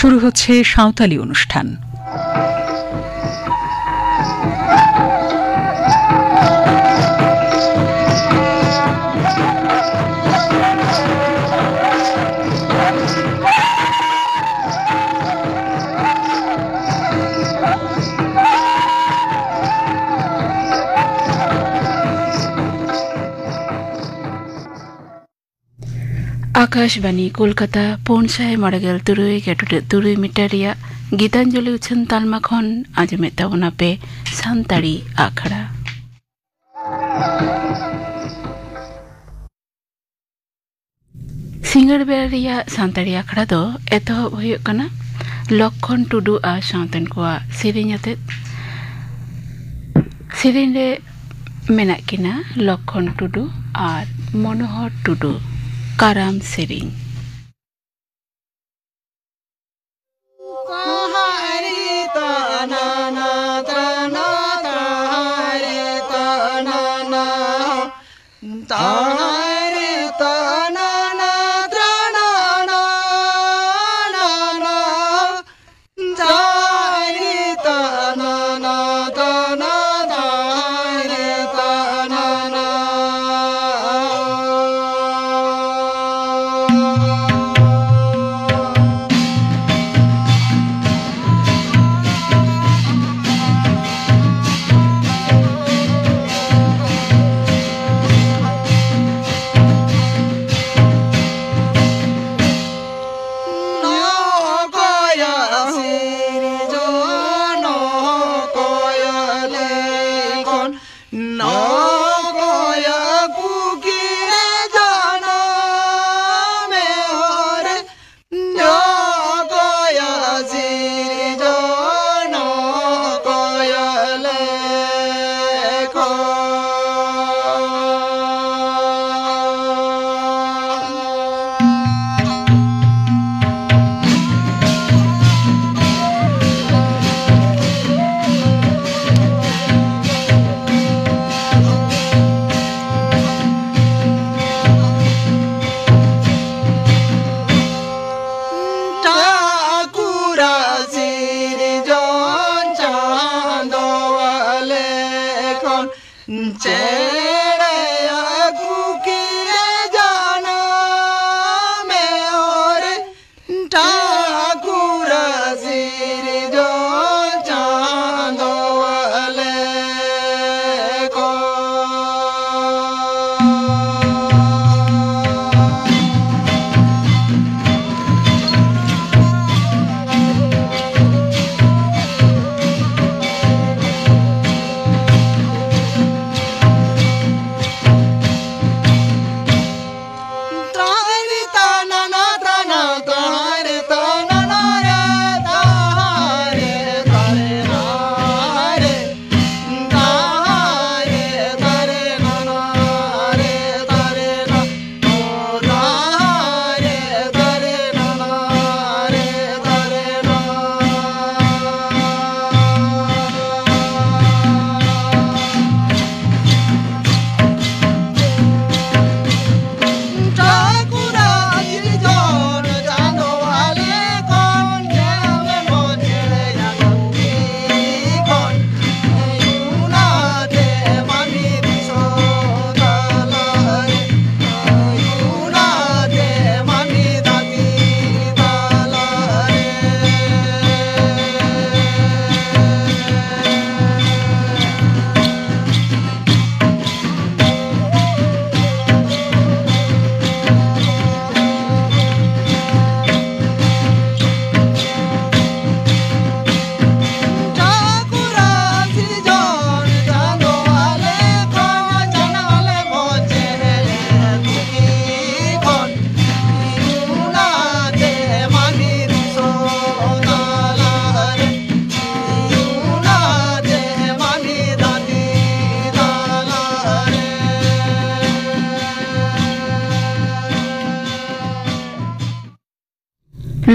শুরু হচ্ছে সাঁওতালি অনুষ্ঠান। आकाशवाणी कोलकाता पौनसाय मरगेल तुरुई गेटुटे तुरुई मिटारिया गीतांजलि उछन तालमा खन आजमे तावना पे सान्ताड़ी आखड़ा सिंगर बेरिया सान्ताड़ी आखड़ा दो एतो होयो कना लक्षण टुडू आ सावतन कोआ सिरिंयाते सिरिंरे मेना किना लक्षण टुडू और मनोहर टुडू काराम सेरिंग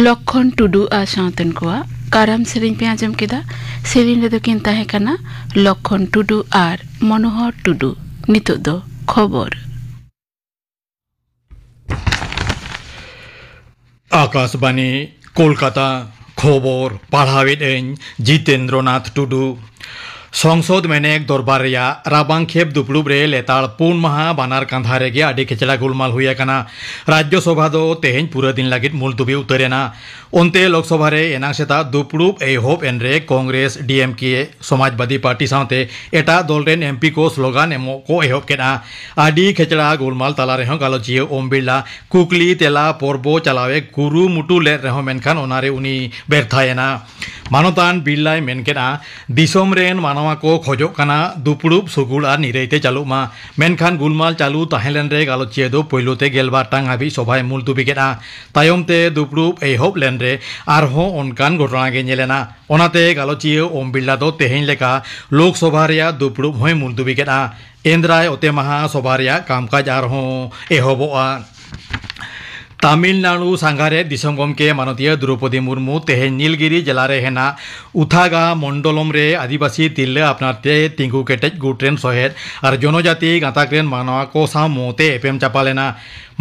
लक्षण टुडू आ सावतन कोआ काराम सेरिंग पे आजम केदा सेरिंग रे दो किन ताहे कना लक्षण टुडू और मनोहर टुडू नितो दो खबर आकाशवाणी कोलकाता খবর পাড়াওয়েন জিতেন্দ্রনাথ টুডু সংসদ মেনেক দরবারিয়া রাবাং খেপ দুপলুব রে লেতার পুন মাহা বানার কাঁধা রেগে আডি খেচড়া গুলমাल हुई राज्यसभा दो तेहें पूरा दिन लगित मुलतुबी उतरेना उनते लोकसभा रे एनांग सेता दुपलुब एहोब एनरे कांग्रेस डीएमके समाजवादी पार्टी साथे एटा दल रेन एमपी को स्लोगान एमो को एहोब केना आडि खेचड़ा गुलमाल तला रेहो गालोचिए ओम बिरला कुकली तेला पर्बो चलावे कुरु मुटु ले रेहो मेनखान ओनारे उनी बेरथायना मानतान बिरलाय मेनकेना दिसोम रेन मानवा को खोजो कना दुपलुब सुगुल आर निरैते चालू मा मेनखान गुलमाल चालू ताहेलेन रे गालोचिए दो पहिलोते गेलबार टांग हाबी सभाय मुलतुबी केना तायमते दुपलुब एहोब लेन रे आरहो ओनकान घटना गे नेलेना ओनाते गालोचिए ओम बिरला दो तेहें लेका लोकसभा रेया दुपलुब होय मुलतुबी केना एंद्राय ओते महा सभा रेया कामकाज आरहो एहोबोआ तमिलनाडु सांगारे दिसम गमके मानतीय द्रौपदी मुर्मू तेहें नीलगिरी जिलारे हेना उथागा मंडलम रे आदिवासी तिल्ले अपनाते तिंगु केटेज गुट्रेन सहेद और जनजाति गाताक्रेन मानवा को सा मोते एपेम चापालेना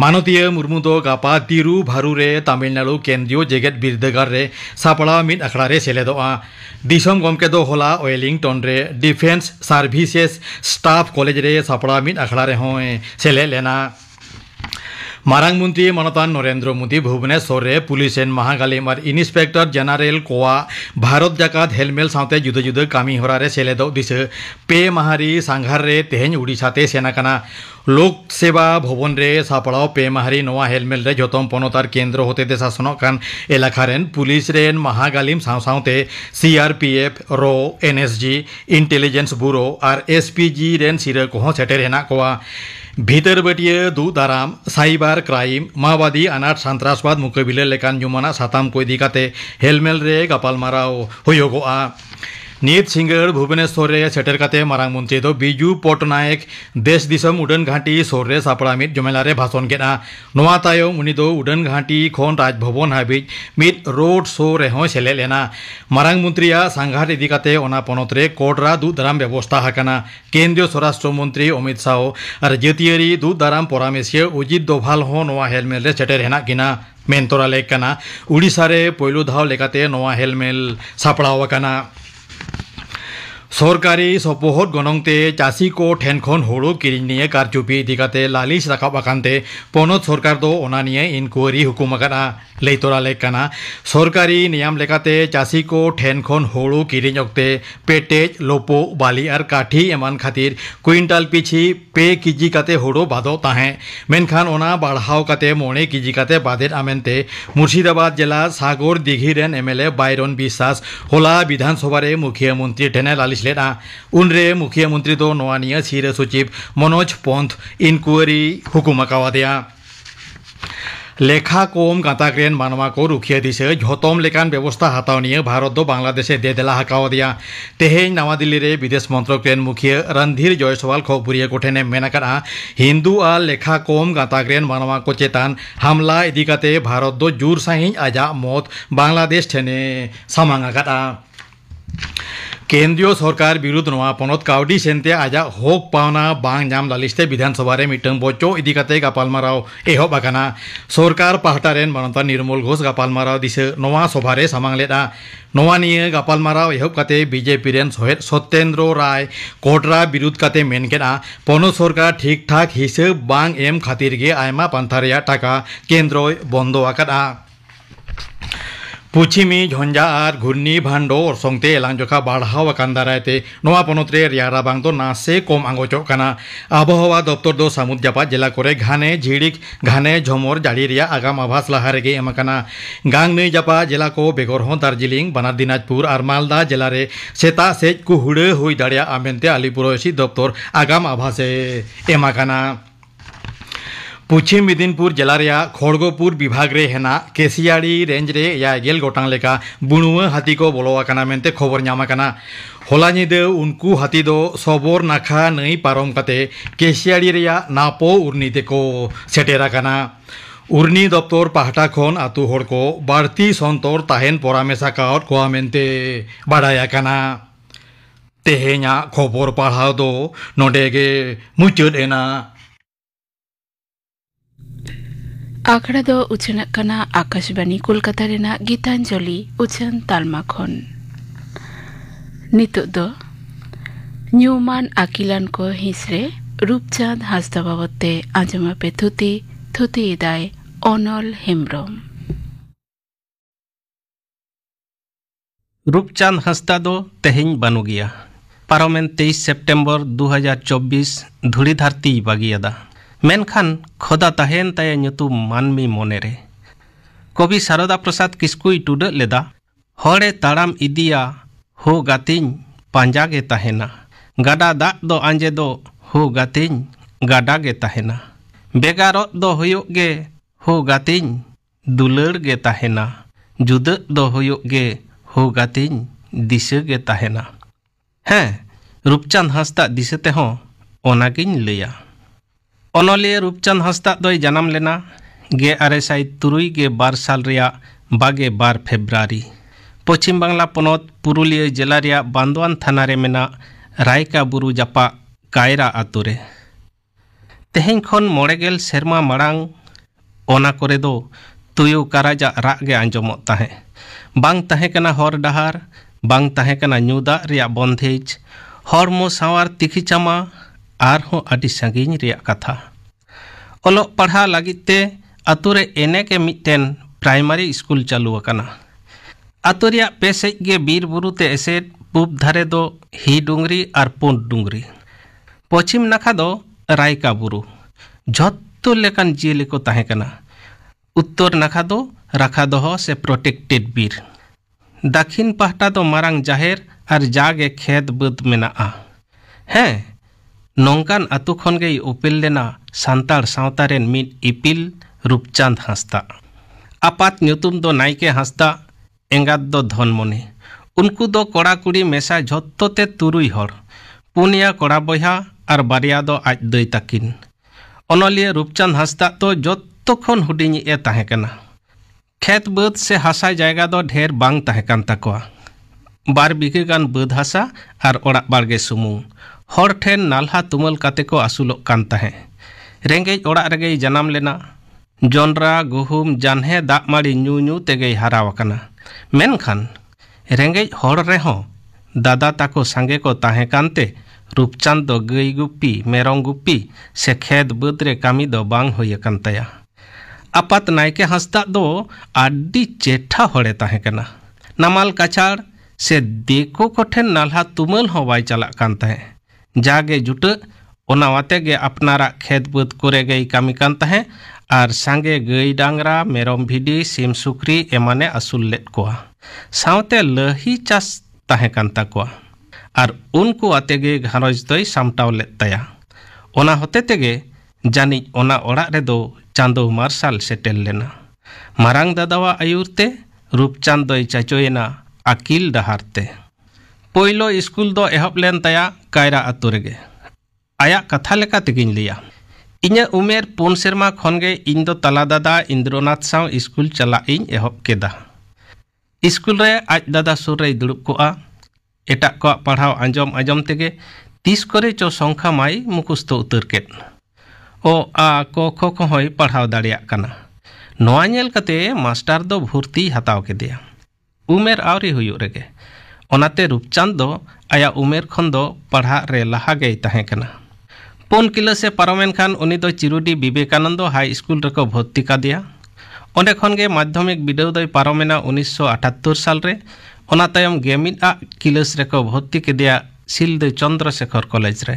मानतीय मुर्मू दो गापा तिरु भारू रे तमिलनाडु केंद्रीय जेगेट बिरदगार रे सापड़ा मिद अखड़ा रे सेलेदोआ दिसम गमके दो होला वेलिंगटन रे डिफेंस सार्विसेस स्टाफ कॉलेज रे सापड़ा मिद अखड़ा रे होय सेले लेना मारांग मंत्री मनतान नरेंद्र मोदी भुवनेश्वर रे पुलिस एन महागालिम और इन्स्पेक्टर जनरल कोआ भारत जाकात हेलमेल साथे जुदा जुदा कामी होरा रे सेलेदो दिस पे माहारी सांघार रे तेहें उड़ीसाते सेनाकाना लोक सेवा भवन रे सापड़ाव पे माहारी नवा हेलमेल रे जोतम पनतार केंद्र होते दे शासनक कान एलाकारेन पुलिस रेन महागालिम साथे सीआरपीएफ रो एनएसजी इंटेलिजेंस ब्यूरो और एसपीजी रेन सिर को सेटेर हेना कोआ भीतर बटिए दू दाराम साइबार क्राइम माओवादी अनाट सन्त्रासबाद मुकाबिले लेकान जुमाना साताम को इदिकाते हेलमेल रे गापालमाराव होयोगोआ नीत सिंगर भुवनेश्वर रे सेटर काते मारांग मंत्री दो बिजू पटनायक देश दिसम उड़न घाटी सोर रे सापड़ा मित जमेला रे भाषण केना नोआ तायम उनी दो उड़न घाटी खोन राजभवन हाबिज मित रोड शो रे हो सेले लेना मारांग मंत्रिया सांघार इदिकाते ओना पनत रे कोडरा दू दाराम व्यवस्था हाकाना केंद्रीय स्वराष्ट्र मंत्री अमित शाह और जतियारी दू दाराम परामर्शिया अजित दोभाल हो नोआ हेलमेल रे सेटर हेना किना मेनतोरा लेकना उड़ीसा रे पहिलो धाव लेकाते नोआ हेलमेल सापड़ाव काना सरकारी सपोहद गनंगते चासी को ठेनखन होड़ो किरिनिये कारचुपी दिकाते लालिश राकाब आकानते पनत सरकार दो ओनानिये इनक्वायरी हुकुम आकाना लेतोरा लेकाना सरकारी नियम लेकाते चासी को ठेनखन होड़ो किरिन अक्ते पेटेज लोपो बाली और काठी एमान खातिर क्विंटाल पिछी 2 केजी काते होड़ो बादो ताहें मेनखान ओना बाढ़ाव काते 9 केजी काते बादेर आमेनते मुर्शिदाबाद जिला सागर दिघी रेन एमएलए बायरन विश्वास होला विधानसभा रे मुख्यमंत्री ठेने लालिश लेना उनरे मुख्यमंत्री दो नोआनिया सिर सचिव मनोज पंथ इनक्वायरी हुकुम आकावा दिया लेखा कम गाताक्रेन मानवा को रुखिया दिसे झोतम लेकान व्यवस्था हातावनिया भारत दो बांग्लादेशे देदेला हाकावा दिया तेहें नवा दिल्ली रे विदेश मंत्रकेन मुखिया रणधीर जयसवाल खबुरिया कोठेने मेनाकाना हिंदू आ लेखा कम गाताक्रेन मानवा को चेतान हमला इदिकाते भारत दो जोर साहिं आजा मत बांग्लादेश ठेने सामांगाकाटा केंद्रीय सरकार विरुद्ध नवा पनत काउडी सेनते आजा हक पावना बांग नाम लालिसते विधानसभा रे मिटंग बच्चो इदिकाते गापालमाराव एहब आकाना सरकार पाहटारेन मानता निर्मल घोष गापालमाराव दिसे नवा सभा रे सामांग लेदा नवा निये गापालमाराव एहब काते बीजेपी रेन सहेद सत्येंद्र राय कोटरा विरुद्ध काते मेनकेना पनत सरकार ठीक ठाक हिसाब बांग एम खातिर गे आयमा पांथा रेया टाका केंद्र बंद आकादा पुछिमी झंझा और घूर्णी भांडो और संगते एलांजोखा बाढ़ाव दारायते नवा पनत रे रियारा बांग दो नासे कम आंगोचो काना आबहावा दफ्तर दो सामुद जापात जिला करे घाने झिड़िक घाने झमर जाड़ी रिया आगाम आभास लहा रेगे एमाकाना गांग नई जापा जिला को बेगर हो दार्जिलिंग बानार दिनाजपुर और मालदा जिला रे सेता सेज को हुड़े हुई दाड़िया आमेनते आलिपुरसी दफ्तर आगाम आभासे एमाकाना पश्चिम मिदिनपुर जिला रे खड़गपुर विभाग रे हेना केसियाड़ी रेंज रे या गेल गोटांग लेका बुणुआ हाथी को बोलोवाकाना मेनते खबर ᱧᱟᱢᱟᱠᱟᱱᱟ होला निदे उनकू हाथी दो सबोर नाखा नई पारम काते केसियाड़ी रे नापो उर्नी तेको सेटेराकाना उर्नी दफ्तर पाहटा खन आतु हड़ को बाड़ती संतर ताहेन परामेशा कावत कोआ मेनते बाड़ायाकाना तेहेñा खबर पढ़ाव दो नोडेगे मुचाद एना आखड़ा दो उछन कना आकाशवाणी कोलकाता रेना गीतांजलि उछन तालमा खन नितो दो न्यूमान आकिलान को हिसरे रूपचांद हासदा बाबते आजमा पे थुती इदाय अनल हेम्ब्रम रूपचांद हासदा दो तेहेñ बानु गिया पारोमेन 23 सेप्टेम्बर 2024 धुड़ी धरती बागियादा मेनखान खोदा तहेन ताया ᱧᱩᱛᱩᱢ मानमी मोनेरे कवि शारदा प्रसाद किस्कुई टुडा लेदा हरे ताड़ाम इदिया हो गातिñ पांजा गे तहेना गाडा दाग दो आंजे दो हो गातिñ गाडा गे तहेना बेगारत दो हुयुग गे हो गातिñ दुलड़ गे तहेना जुदा दो हुयुग गे हो गातिñ दिशा गे तहेना हैं रूपचांद हासदा दिशते हो ओनागिñ लैया अनलिया रूपचांद हासदा दोय जन्म लेना 1972 साल रिया 22 फेब्रुआरी पश्चिम बांग्ला पनत पुरुलिया जिला रिया बांदवान थाना रे मेना रायका बुरु जापा कायरा आतुरे तेहेñ खन 9 सेरमा माड़ांग ओना करे दो तुयु काराजा राग गे आंजमत ताहे बांग ताहे कना हर डहार बांग ताहे कना ᱧᱩᱫᱟ रिया बंधेज हरमो सावार तिखी चामा आर हो आदि सांगिñ रिया कथा ओलो पढ़ा लागिते आतुरे एने के मिटेन प्राइमरी स्कूल चालू अकना आतु रिया पेसेज गे बीर बुरुते एसेट पूब धारे दो ही डुंगरी और पुंड डुंगरी पश्चिम नाखा दो रायका बुरु झत्तो लेकान जियली को ताहे कना उत्तर नाखा दो राखा दोहो से प्रोटेक्टेड बीर दक्षिण पहटा दो मारांग जाहेर और जागे खेत बद मेनाआ हैं नोंकान आतु खन गे उपिल लेना सांतार सावतारेन मिट इपिल रूपचांद हासदा आपात ᱧᱩᱛᱩᱢ दो नायके हासदा एंगात दो धनमणि उनको दो कोड़ा कुड़ी मेसा झत्तोते तुरुई हर पुनिया कोड़ा बया और बारिया दो आज दई ताकिन अनलिया रूपचांद हासदा तो जत्तो खन हुडिनी ए ताहे कना खेत बद से हासा जायगा दो ढेर बांग ताहे कान ताकोआ 2 बिघा गान बद हासा और ओड़ा बारगे सुमुंग हर ठेन नाल्हा तुमल काते को आसुलोग कान ताहे रेंगेज ओड़ा रेगे जन्म लेना जोनरा गुहुम जानहे दाग माड़ी ᱧᱩ तेगे हारावकना मेनखान रेंगेज हर रेहो दादा ताको सांगे को ताहे कानते रूपचांद दो गई गुप्पी मेरंग गुप्पी से खेत बद रे कामी दो बांग होय कान ताया आपात नायके हासदा दो आडी चेठा हड़े ताहे कना नामाल काचाड़ से देखो कोठेन नाल्हा तुमल हो बाय चला कान ताहे जागे जुट ओनावाते गे अपनारा खेत बद करे गई कामी कान ताहे और सांगे गई डांगरा मेरम भिडी सिम सुक्री एमाने आसुल लेत कोआ सावते लही चास ताहे कान ताकोआ और उनको आतेगे घारज दोय सामटाव लेत ताया ओना होते तेगे जानी ओना ओड़ा रे दो चांदो मार्शल सेटेल लेना मारांग दादावा आयुरते रूपचांद दोय चाचोयना आकिल डहारते पोइलो स्कूल दो एहब लेन ताया कायरा आतु रेगे आया कथा लेका तेगिñ लिया इन्या उमेर 4 सेरमा खनगे इन दो तला दादा इंद्रनाथ साव स्कूल चला इन एहब केदा स्कूल रे आज दादा सुर रे दुड़ुब कोआ एटा को पढ़ाव आंजम आंजम तेगे 30 करे चो संख्या माई मुखस्त उतर केट ओ आ को खो को होय पढ़ाव दाड़िया कना नोआ नेल कते मास्टर दो भर्ती हताव केदिया उमेर आवरी हुयु रेगे ओनाते रूपचांद दो आया उमेर खन दो पढ़ा रे लहा गई ताहे कना 4 किलो से पारोमेन खान उनी दो चिरुडी विवेकानंद हाई स्कूल रको भर्ती का दिया ओंडे खन गे माध्यमिक बिडव दो पारोमेना 1978 साल रे ओना तायम गेमिड आ किलोस रको भर्ती के दिया सिलद चंद्रशेखर कॉलेज रे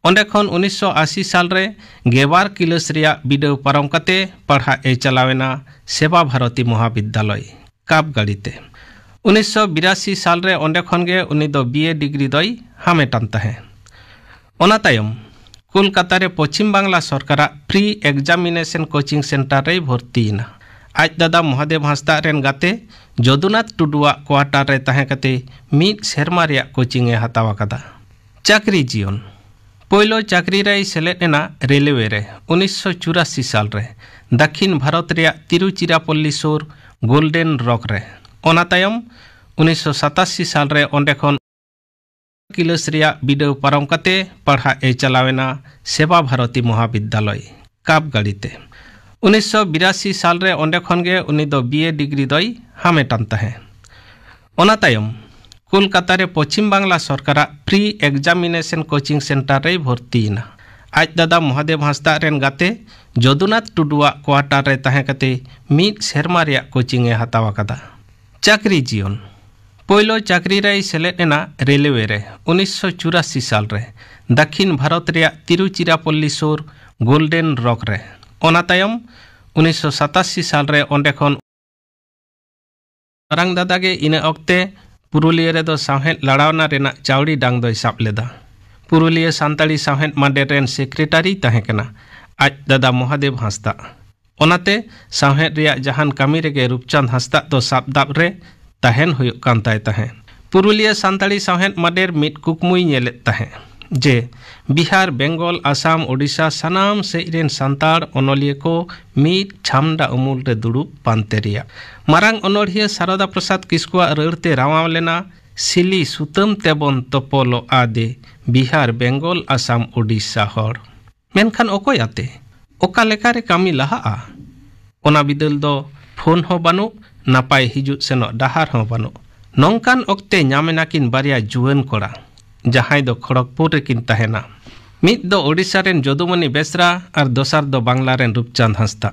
ओंडे खन 1980 साल रे 12 किलोस रिया बिडव पारम कते पढ़ा ए चलावेना सेवा भारती महाविद्यालय काप गाड़ीते 1982 साल रे ओंडे खन गे उनी दो बीए डिग्री दोय हामेटान ताहे ओना तायम कोलकाता रे पश्चिम बांग्ला सरकार फ्री एग्जामिनेशन कोचिंग सेंटर रे भर्तीना आज दादा महादेव हासदा रेन गाते जदुनाथ टुडुआ क्वार्टर रे ताहे कते मिड सेरमा रिया कोचिंग ए हतावा कदा चाकरी जीवन पोइलो चाकरी रे सेलेना रेलवे रे 1984 साल रे दक्षिण भारत रिया तिरुचिरापल्ली सुर गोल्डन रॉक रे ओना तायम 1987 साल रे ओंडे खन किलोस रिया बिडव पारम कते पढ़ा ए चलावेना सेवा भारती महाविद्यालय काप गाड़ीते 1982 साल रे ओंडे खन गे उनी दो बीए डिग्री दोई हामेटान तहे। ओना तायम कोलकाता रे पश्चिम बांग्ला सरकार प्री एग्जामिनेशन कोचिंग सेंटर रे भर्तीना। आज दादा महादेव हांसदा रेन गाते जदुनाथ टुडुआ क्वार्टर रे तहे कते मीड सेरमा रे कोचिंग ए हतावा कदा। चाकरी जीवन पहिलो चाकरी रे सेलेदना रेलवे रे 1984 साल रे दक्षिण भारत रे तिरुचिरापल्ली सोर गोल्डन रॉक रे। ओना तायम 1987 साल रे ओंडे खन रंग दादा गे इने अक्ते पुरुलिया रे दो साहेद लड़ावना रेना चावड़ी डांग दो साब लेदा। पुरुलिया सांताली साहेद माडे रेन सेक्रेटरी तहे कना आज दादा महादेव हांसदा। ओनाते साहेद रिया जहान कामी रेगे रूपचंद हांसदा दो साब दाब रे तहेन हुयुक कान ताय तहे। पुरुलिया सांताली साहेद माडेर मिट कुकमुई नेले तहे जे बिहार बेंगल आसाम ओडिशा सनाम सेरेन सांताड़ ओनलिया को मीट छामडा उमुल रे दुड़ुब पांतेरिया। मारांग ओनोढ़िया सारदा प्रसाद किस्कुआ रड़ते रावाव लेना सिली सुतम तेबन तोपोलो आदे बिहार बेंगल आसाम ओडिशा हर। मेनखान ओकोय आते ओका लेका रे कामी लहाआ ओना बिदल दो फोन हो बानु नापाय हिजुत सेनो डाहार हो बानु। नोंकान ओक्ते ᱧᱟᱢᱮᱱᱟ किन बारिया जुवन कोड़ा जहां दो खड़गपुर रेकिन तहेना। मिद दो ओडिशा रेन जदुमणि बेसरा और दोसार दो बांग्ला रेन रूपचंद हांसदा।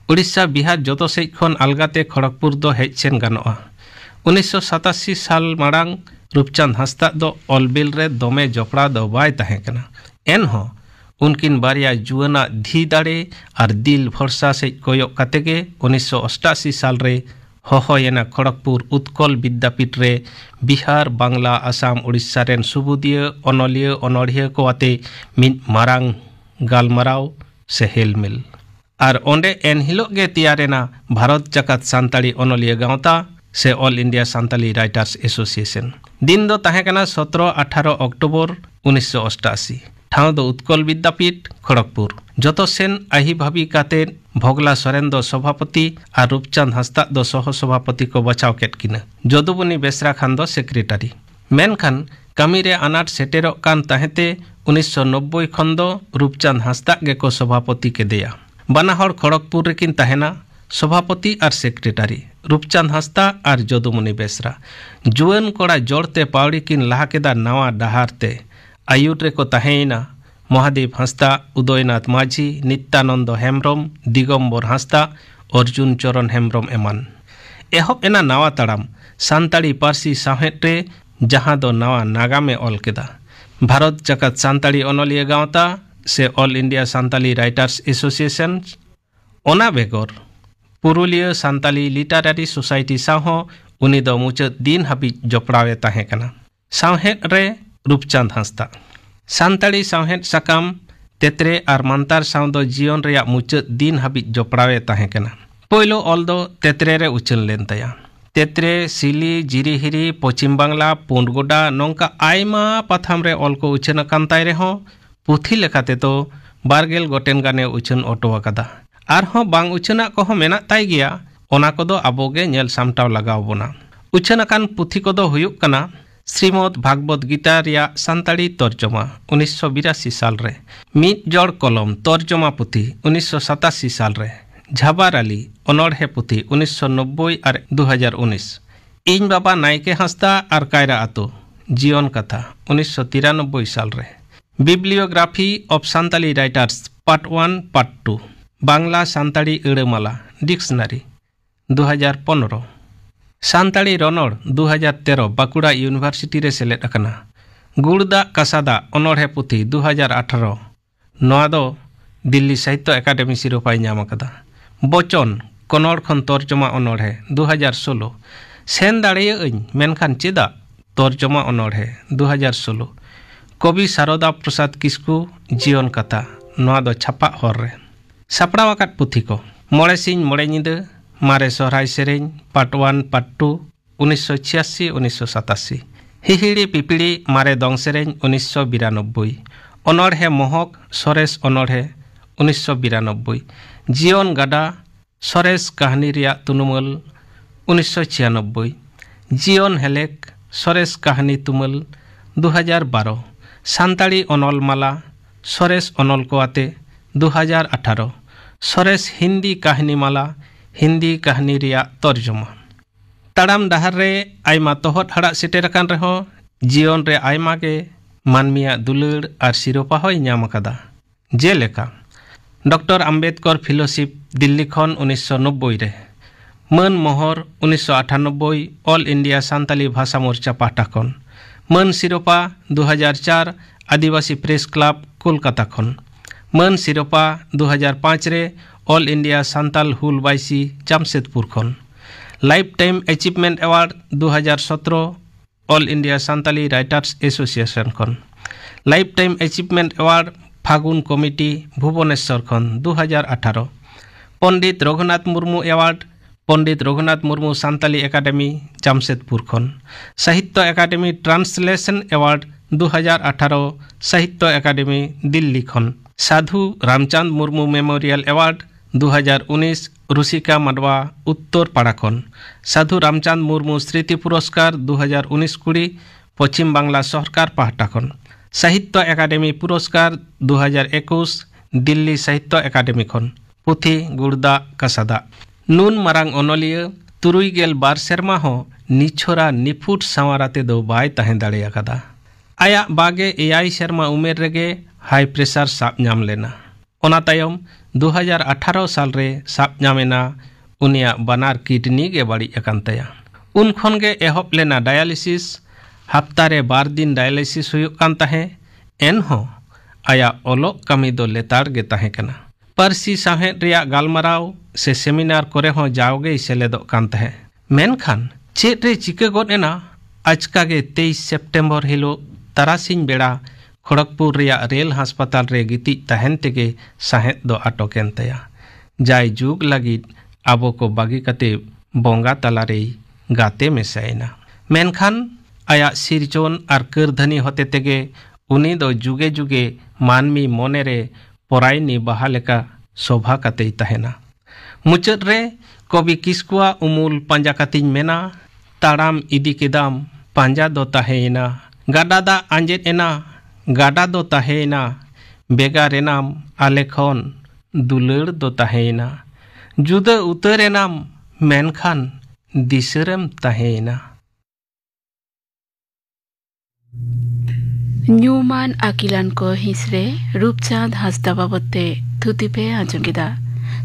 ओडिशा बिहार जतो सेज खन अलगाते खड़गपुर दो हेज सेन गानोआ। 1987 साल माड़ांग रूपचंद हांसदा दो ऑलबिल रे दोमे जपड़ा दो बाय तहे कना। एनहो उनकिन बारिया जुआना धी दाड़े और दिल भरसा सेज कोयक कातेगे 1988 साल रे होहोयना खड़गपुर उत्कल विद्यापीठ रे बिहार बांग्ला आसाम ओडिशा रेन सुबुदिया ओनलिया ओनढ़िया को आते मिद मारांग गालमाराव से हेलमेल और ओंडे एन हिलो गे तियारेना भारत जाकात सांताली ओनलिया गांवता से all India Santali writers association. दिन दो तहे कना 17-18 अक्टोबर 1988 ठाव दो उत्कल विद्यापीठ खड़गपुर। जतो सेन आही भाभी काते भोगला सोरेन दो सभापति और रूपचंद हांसदा दो सह सभापति को बचाव केट किना। जदुबनी बेसरा खान दो सेक्रेटरी। मेनखान कामी रे अनाट सेटेरो कान तहेते 1990 खन दो रूपचंद हांसदा गे को सभापति के देया। बानाहर खड़गपुर रेकिन तहेना सभापति और सेक्रेटरी रूपचंद हांसदा और जदुमणि बेसरा। जुआन कोड़ा जोड़ते पावड़ी किन लाहा केदा नवा डाहारते आयुर रे को तहेना महादेव हांसदा उदयनाथ माझी नित्यानंद हेम्ब्रम दिगम्बर हांसदा अर्जुन चरण हेम्ब्रम एमान। एहब एना नवा ताड़ाम सांताली पारसी साहेद रे जहां दो नवा नागामे ऑल केदा। भारत जाकात सांताली ओनलिया गांवता से all India Santali writers association. ओना बेगर पुरुलिया सांताली लिटारारी सोसाइटी साह उनी दो मुचाद दिन हाबी जपड़ावे तहे कना। साहेद रे रूपचंद हांसदा। सांताली साहेद साकाम तेतरे और मानतार साव दो जीवन रेया मुचाद दिन हाबी जपड़ावे तहे कना। पहिलो ऑल दो तेतरे रे उचल लेन तया। तेतरे सिली जिरीहिरी पश्चिम बांग्ला पुंडगोडा नौका आयमा पाथाम रे ऑल को उचन कान ताय रे हो पुथी लेखाते तो 12 गोटेन गाने उचन ऑटो अकादा। आरहों बांग उचना को हो मेना ताय गिया ओना कोदो आबोगे नेल सामटाव लगाव बोना। उचन अकान पुथी कोदो हुयुक कना श्रीमद भागवत गीता रिया सांताली तर्जमा 1982 साल रे। मिद जोड़ कलम तर्जमा पुथी 1987 साल रे। झाबार आली अनोढ़े पुथी 1990 और 2019। इन बाबा नायके हांसदा और कायरा आतो जीवन कथा 1993 साल रे। Bibliography of Santali writers part 1 part 2 Bangla Santali एड़ेमाला डिक्शनारी 2015। सांताली रनोड़ 2013 बाकुड़ा यूनिवर्सिटी रे सेलेद अकना। गुड़दा कासादा अनोढ़े पुथी 2018 नोआ दो दिल्ली साहित्य एकाडेमी सिरोपाय नाम अकदा। बचन कन्नड़ खन तर्जमा अनोढ़े 2016 सेन दाड़े मेनखान चेदा तर्जमा अनोढ़े 2016। कवि शारदा प्रसाद किस्कू जीवन कथा नोआ दो छापा हर रे। सापड़ावाकात पुथी को मोड़े सिंह मोड़े निदा मारे सोहराय सेरें पार्ट 1 पार्ट 2 1986-1987। हिहिड़ी पिपिड़ी मारे दंग सेरें 1992। अनोढ़े महक सरेस अनोढ़े 1992। जीवन गाडा सरेस कहानी रिया तुनुमल 1996। जीवन हेलेक सरेस कहानी तुमल 2012। सांताली अनल माला सरेस अनल को आते 2018। सरेस हिंदी कहानी माला हिंदी कहानी रिया तर्जुमा ताड़ाम डाहर रे आयमा तोहत हड़ा सेटेरकान रहो जीवन रे आयमा के मानमिया दुलड़ और सिरोपा होय नाम अकादा जेलेका डॉक्टर आम्बेडकर फेलोशिप दिल्ली खन 1990 रे मन मोहर 1998 ऑल इंडिया सान्ताली भाषा मोर्चा पाहटा खन मन सिरोपा 2004 आदिवासी प्रेस क्लब कोलकाता खन मन सिरोपा 2005 रे ऑल इंडिया सान्ताल हुल बाईसी जामशेदपुर खन lifetime achievement award 2017 all India Santali writers association खन lifetime achievement award Fagun committee Bhubaneswar खन 2018 पंडित रघुनाथ मुर्मू अवार्ड पंडित रघुनाथ मुर्मू सान्ताली एकाडेमी जामशेदपुर खन साहित्य एकाडेमी ट्रांसलेशन अवार्ड 2018 साहित्य एकाडेमी दिल्ली खन साधु रामचंद मुर्मू मेमोरियल अवार्ड 2019 रुसिका माडवा उत्तर पाड़ा खन साधु रामचंद मुर्मू स्मृति पुरस्कार 2019 कुड़ी पश्चिम बांग्ला सरकार पाहटा खन साहित्य एकाडेमी पुरस्कार 2021 दिल्ली साहित्य एकाडेमी खन पुथी गुड़दा कसादा नून मारांग ओनलिया 72 सेरमा हो निछोरा निफुट सावाराते दो बाय तहें दाड़े आकादा आया बागे एआई सेरमा उमेर रेगे हाई प्रेशर साब नाम लेना ओना तायम 2018 साल रे साब नामेना उनिया बनार किडनी गे बाड़ी अकान तया उन खन गे एहब लेना डायलिसिस हफ्ता रे 2 दिन डायलिसिस हुयुग कान तहे एनहो आया ओलोक कमी दो लेतार गे तहे कना परसी साहेद रिया गालमाराव से सेमिनार करे हो जाओगे सेलेदोग कान तहे मेनखान चेद रे चिका गोद एना आजका गे 23 सेप्टेम्बर हिलो तारासिंग बेड़ा खड़गपुर रिया रेल हास्पताल रे गिति तहन तेगे साहेद दो अटकेन तया जाय जुग लगिद आबो को बागी कते बोंगा तलारे गाते में सैना मेनखान आया सिरजोन और करधनी होते तेगे उनी दो जुगे जुगे मानमी मोने रे पोराइनी बहालेका शोभा कते तहेना मुचद रे कवि किस्कुआ उमुल पांजा कतिन मेना ताड़ाम इदी केदाम पांजा दो तहेना गाडादा आंजेद एना गाडा दो तहेना बेगार एनाम आलेखन दुलड़ दो तहेना जुदा उतर एनाम मेनखान दिसरम तहेना न्यूमान आकिलान को हिसरे रूपचांद हासदा बाबते थुति पे आंजंगिदा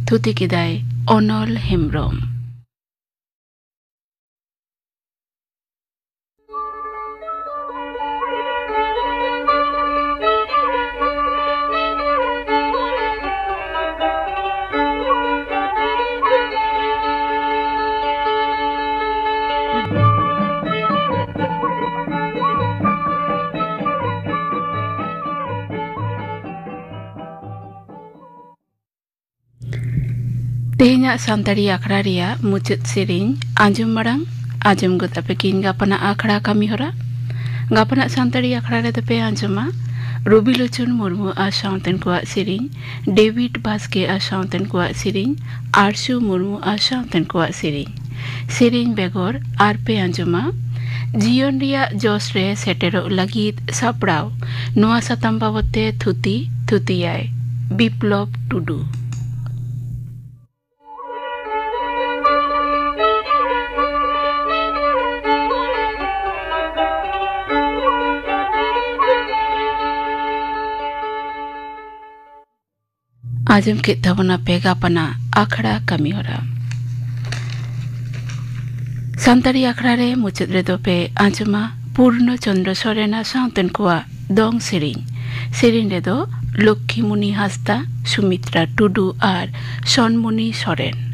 थुति किदाय अनल हेम्ब्रम तेहना सान्ताड़ी आखड़ा रिया मुचाद सेरें आंजम मारांग आंजम गोदा पेकिन गापना आखड़ा कामी हरा गापना सान्ताड़ी आखड़ा रे दपे आंजमा रबिलोचन मुर्मू आ सावतेन को सेरें डेविड बास्के आ सावतेन को सेरें आरसु मुर्मू आ सावतेन को सेरें बेगोर आर पे आंजमा जीवन रिया जोश रे सेटेरो लगित सापड़ाव नोआ साताम बाबते थुति थुतियाय बिप्लव टुडू आजम के तवना पेगा पना आखड़ा कमी हो रहा सान्ताड़ी आखड़ा रे मुचाद रे दो पे आंजमा पूर्ण चंद्र सोरेना सावतेन कुआ दोंग सेरिन रे दो लक्ष्मीमुनि हासदा सुमित्रा टुडू और सनमुनि सोरेन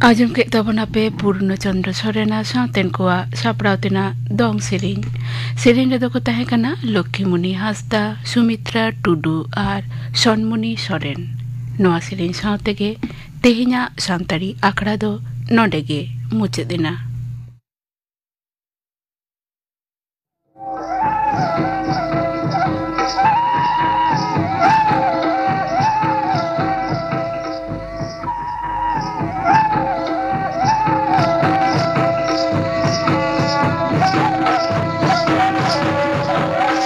आजम के तबना पे पूर्ण चंद्र सोरेना सातेन कोआ सापरावतिना दong सेरिंग रे दको ताहे कना लक्ष्मीमुनि हासदा सुमित्रा टुडू और सनमुनि सोरेन नोआ सेरिंग सावतेगे तेहिना सांतारी आखड़ा दो नोडेगे मुचेदिना।